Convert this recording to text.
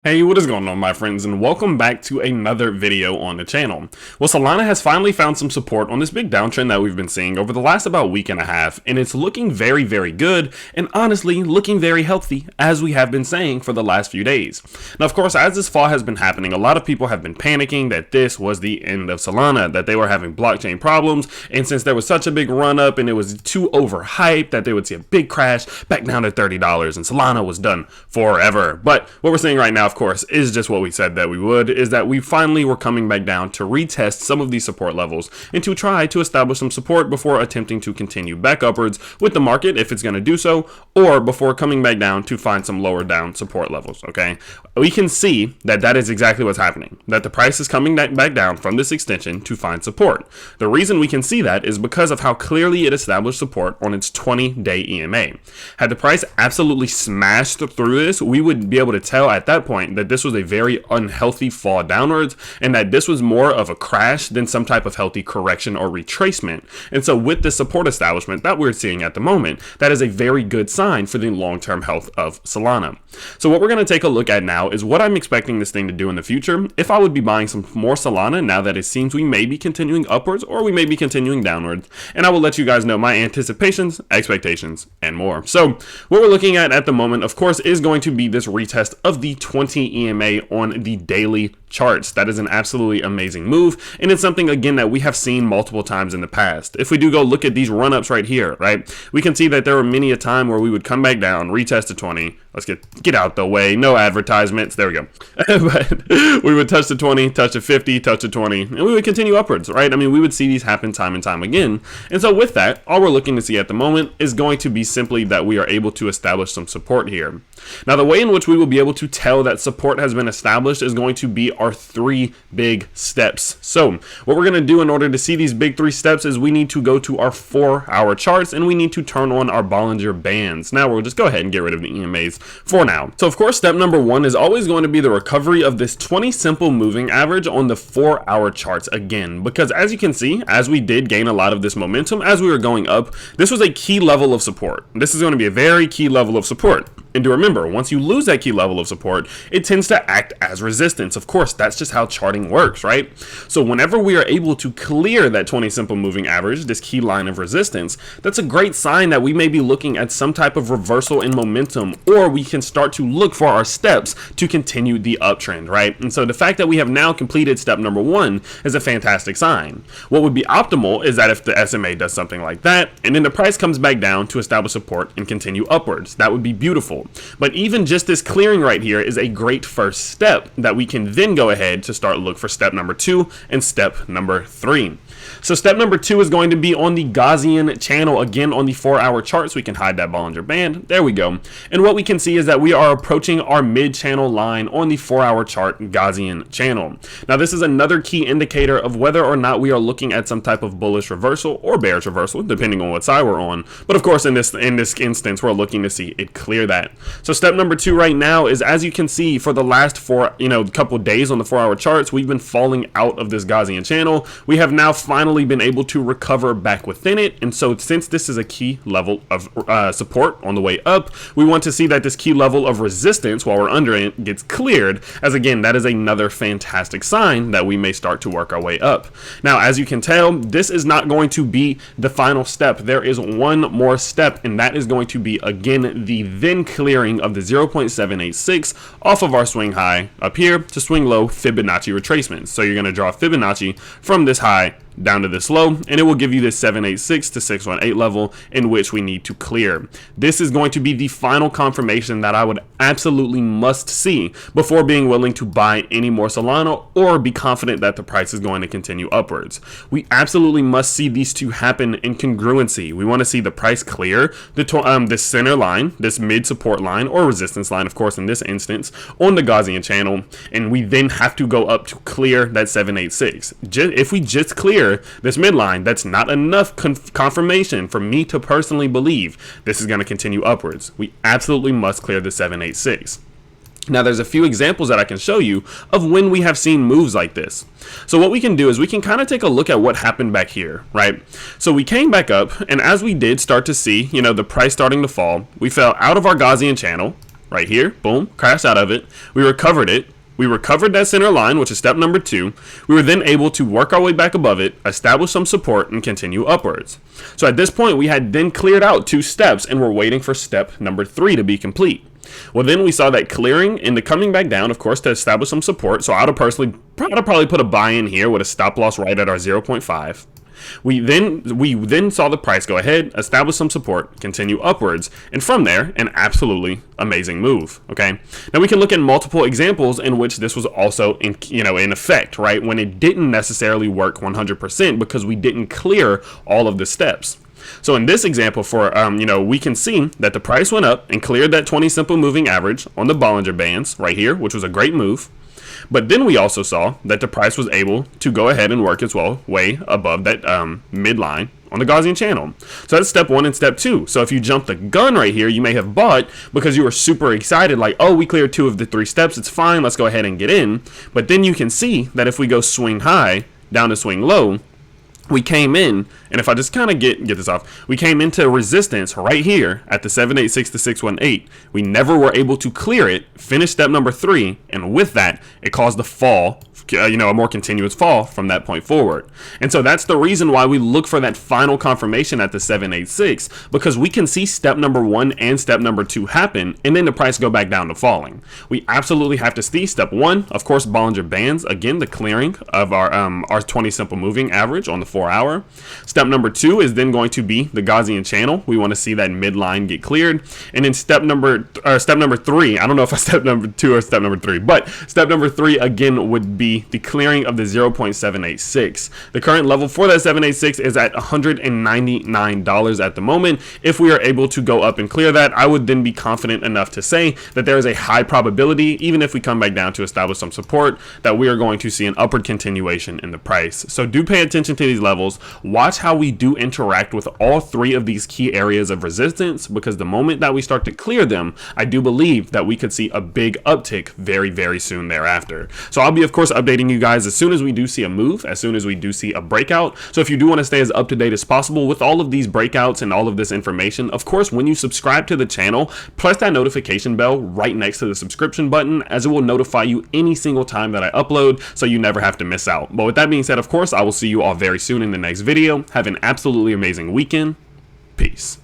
Hey, what is going on, my friends, and welcome back to another video on the channel. Well, Solana has finally found some support on this big downtrend that we've been seeing over the last about week and a half, and it's looking very, very good, and honestly, looking very healthy, as we have been saying for the last few days. Now, of course, as this fall has been happening, a lot of people have been panicking that this was the end of Solana, that they were having blockchain problems, and since there was such a big run-up and it was too overhyped, that they would see a big crash back down to $30, and Solana was done forever. But what we're seeing right now, of course, is just what we said that we would, is that we finally were coming back down to retest some of these support levels and to try to establish some support before attempting to continue back upwards with the market if it's going to do so, or before coming back down to find some lower down support levels. Okay, we can see that that is exactly what's happening, that the price is coming back down from this extension to find support. The reason we can see that is because of how clearly it established support on its 20-day EMA. Had the price absolutely smashed through this, we would be able to tell at that point that this was a very unhealthy fall downwards and that this was more of a crash than some type of healthy correction or retracement. And so with the support establishment that we're seeing at the moment, that is a very good sign for the long-term health of Solana. So what we're going to take a look at now is what I'm expecting this thing to do in the future if I would be buying some more Solana now that it seems we may be continuing upwards or we may be continuing downwards, and I will let you guys know my anticipations, expectations, and more. So what we're looking at the moment, of course, is going to be this retest of the 20 EMA on the daily charts. That is an absolutely amazing move, and it's something again that we have seen multiple times in the past. If we do go look at these run-ups right here, right, we can see that there were many a time where we would come back down, retest to 20. Let's get out the way, no advertisements, there we go. But we would touch the 20, touch the 50, touch the 20, and we would continue upwards, right? I mean, we would see these happen time and time again. And so with that, all we're looking to see at the moment is going to be simply that we are able to establish some support here. Now, the way in which we will be able to tell that support has been established is going to be our three big steps. So what we're going to do in order to see these big three steps is we need to go to our 4-hour charts and we need to turn on our Bollinger Bands. Now we'll just go ahead and get rid of the EMAs for now. So of course, step number one is always going to be the recovery of this 20 simple moving average on the 4-hour charts again, because as you can see, as we did gain a lot of this momentum as we were going up, this was a key level of support. This is going to be a very key level of support. And to remember, once you lose that key level of support, it tends to act as resistance. Of course, that's just how charting works, right? So whenever we are able to clear that 20 simple moving average, this key line of resistance, that's a great sign that we may be looking at some type of reversal in momentum, or we can start to look for our steps to continue the uptrend, right? And so the fact that we have now completed step number one is a fantastic sign. What would be optimal is that if the SMA does something like that, and then the price comes back down to establish support and continue upwards, that would be beautiful. But even just this clearing right here is a great first step that we can then go ahead to start look for step number 2 and step number 3. So step number 2 is going to be on the Gaussian channel, again on the 4-hour chart, so we can hide that Bollinger Band. There we go. And what we can see is that we are approaching our mid-channel line on the 4-hour chart Gaussian channel. Now this is another key indicator of whether or not we are looking at some type of bullish reversal or bearish reversal, depending on what side we're on. But of course, in this instance, we're looking to see it clear that. So step number 2 right now is, as you can see, for the last couple days on the 4-hour charts, we've been falling out of this Gaussian channel. We have now finally been able to recover back within it, and so since this is a key level of support on the way up, we want to see that this key level of resistance while we're under it gets cleared, as again that is another fantastic sign that we may start to work our way up. Now as you can tell, this is not going to be the final step. There is one more step, and that is going to be again the then clearing of the 0.786 off of our swing high up here to swing low Fibonacci retracement. So you're going to draw Fibonacci from this high down to this low, and it will give you this 786 to 618 level in which we need to clear. This is going to be the final confirmation that I would absolutely must see before being willing to buy any more Solana or be confident that the price is going to continue upwards. We absolutely must see these two happen in congruency. We want to see the price clear this center line, this mid support line or resistance line, of course in this instance, on the Gaussian channel, and we then have to go up to clear that 786. If we just clear this midline, that's not enough confirmation for me to personally believe this is going to continue upwards. We absolutely must clear the 786. Now there's a few examples that I can show you of when we have seen moves like this. So what we can do is we can kind of take a look at what happened back here, right? So we came back up, and as we did start to see, the price starting to fall, we fell out of our Gaussian channel, right here, boom, crashed out of it. We recovered it. We recovered that center line, which is step number 2. We were then able to work our way back above it, establish some support, and continue upwards. So at this point, we had then cleared out 2 steps and were waiting for step number 3 to be complete. Well, then we saw that clearing and the coming back down, of course, to establish some support. So I'd probably put a buy in here with a stop loss right at our 0.5. We then saw the price go ahead, establish some support, continue upwards, and from there, an absolutely amazing move. Okay, now we can look at multiple examples in which this was also in effect, right, when it didn't necessarily work 100% because we didn't clear all of the steps. So in this example, we can see that the price went up and cleared that 20 simple moving average on the Bollinger Bands right here, which was a great move. But then we also saw that the price was able to go ahead and work its way above that midline on the Gaussian channel. So that's step 1 and step 2. So if you jump the gun right here, you may have bought because you were super excited, like, oh, we cleared 2 of the 3 steps, it's fine, let's go ahead and get in. But then you can see that if we go swing high down to swing low, we came in, and if I just kind of get this off, we came into resistance right here at the 786 to 618. We never were able to clear it, finish step number 3, and with that, it caused the fall, a more continuous fall from that point forward. And so that's the reason why we look for that final confirmation at the 786, because we can see step number 1 and step number 2 happen, and then the price go back down to falling. We absolutely have to see step 1, of course, Bollinger Bands, again, the clearing of our 20 simple moving average on the 4-hour. Step number 2 is then going to be the Gaussian channel. We want to see that midline get cleared. And then step number 3, I don't know if I step number 2 or step number 3, but step number 3 again would be the clearing of the 0.786. The current level for that 786 is at $199 at the moment. If we are able to go up and clear that, I would then be confident enough to say that there is a high probability, even if we come back down to establish some support, that we are going to see an upward continuation in the price. So do pay attention to these levels. Watch how we do interact with all 3 of these key areas of resistance, because the moment that we start to clear them, I do believe that we could see a big uptick very, very soon thereafter. So I'll be, of course, updating you guys as soon as we do see a move, as soon as we do see a breakout. So if you do want to stay as up to date as possible with all of these breakouts and all of this information, of course, when you subscribe to the channel, press that notification bell right next to the subscription button, as it will notify you any single time that I upload, so you never have to miss out. But with that being said, of course, I will see you all very soon in the next video. Have an absolutely amazing weekend. Peace.